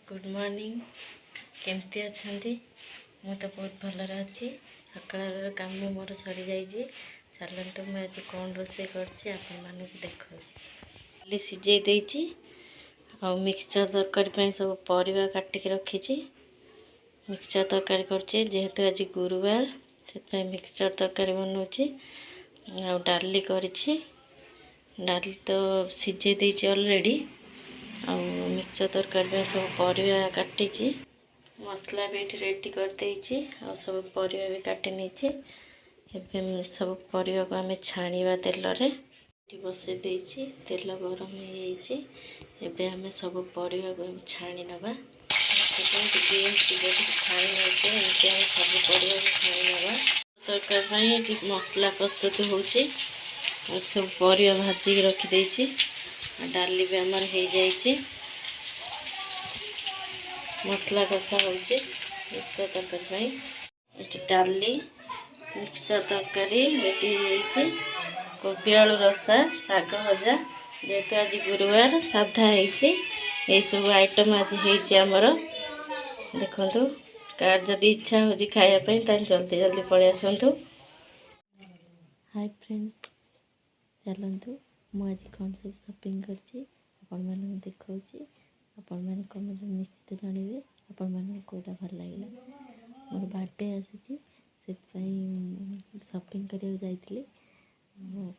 Good morning. केमती अच्छी? मु तो बहुत भलर अच्छी। सकाल काम मोर सरी जाइए। चलते मुझे आज कौन रोसे कर देखा सीझे देती आ मिक्सचर तरकारी सब परिवा काटिक रखी। मिक्सचर तरकारी करचे जेहेतु आज गुरुवार से मिक्सचर तरकारी बनाऊँगी। आ डाली करी डाली तो सीझे देती ऑलरेडी। आ मिक्सचर तरकारी सब परिवा काटी मसला भी रेडी कर देइछि। आ सब परिवा भी काटी नहीं सब परिवा को आम छाणीवा तेल रे बसई देइछि। तेल गरम हो आम सब परिवा को छाणी नवा छाणी नचे सब परिवा को छाणी नवा। तरकारी मसला प्रस्तुत होछि। सब परिवा भाजिक रखी डाली भी आमर हो जाइए। मसला कषा हो मिक्सचर तरकारी ये डाली मिक्सचर तरकारी रेडी हो कोबी आलू रसा शाग भजा जेहेतु आज गुरुवार साधा हो सब आइटम आज होमर देखु। कार जदि इच्छा हो खायापी जल्दी जल्दी पलि आसतु। हाय फ्रेंड्स, चलतु मुझे कौन सब शॉपिंग कर देखा आपण मैंने कमेंट निश्चित जानवे आपण मैंने कौटा भल लगे। मोर बर्थडे आसी शॉपिंग करने जाइए।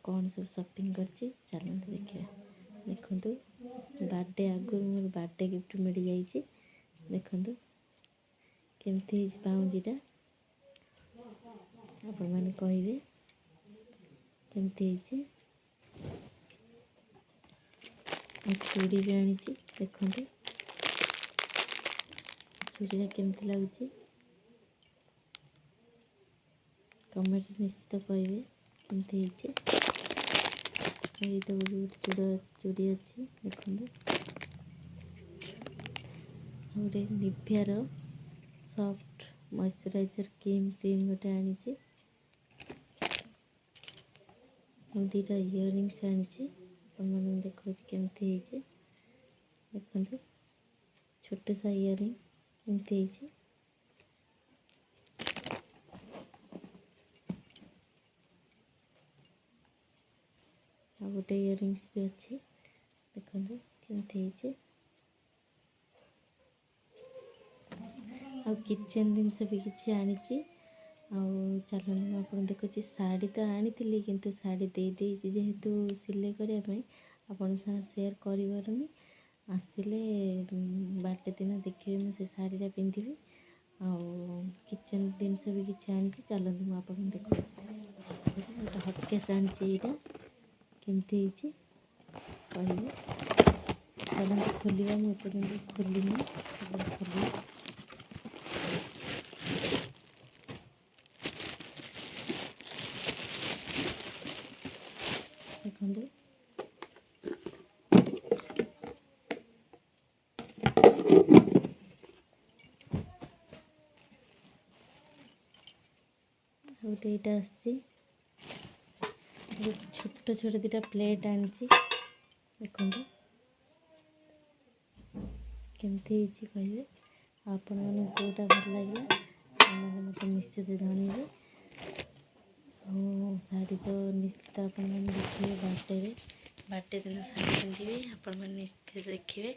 कौन सब शॉपिंग करती चलते देखिए। देखु बर्थडे आगु मोर बर्थडे गिफ्ट मिल जाइए। देखु केमती पाउंजीटा आपण मैंने कहे केमती चूड़ी भी आनी। देखु चूड़ीटा केमती लगुच कमेंट निश्चित कहे केमती चूड़ी अच्छी। देखु गोटे निभियार सॉफ्ट मॉइस्चराइजर क्रीम गोटे आनी। दुटा इयरिंग्स आनी देखो केमती देखु छोटे सा इयरिंग एमती गोटे इयरिंग्स भी अच्छी। देखो केमती आ किचन जिनस भी किसी आनी। चलो आप देखुँ शाढ़ी तो आनी किंतु शाढ़ी दे जेहेतु सिलाई करने आपण सेयार कर आसिले बर्थडे दिन देखिए मुझे शाढ़ीटा पिंधि आ किचन जिनस भी किसी आनी। चलते मुझे आप देख गोटे हटकेस आनी केमती कहले चलते खोलिया मुझे खोलनी खोल देखो गोटे यहाँ आसी छोट छोट दुटा प्लेट आनी। देखो केमती कहे आपण मैंने कौटा भल लगे मैंने मत निश्चित जानवे। शाढ़ी तो निश्चित आपण मैंने देखिए बर्थडे दिन शाढ़ी पिंधि आपण मैंने निश्चित देखिए।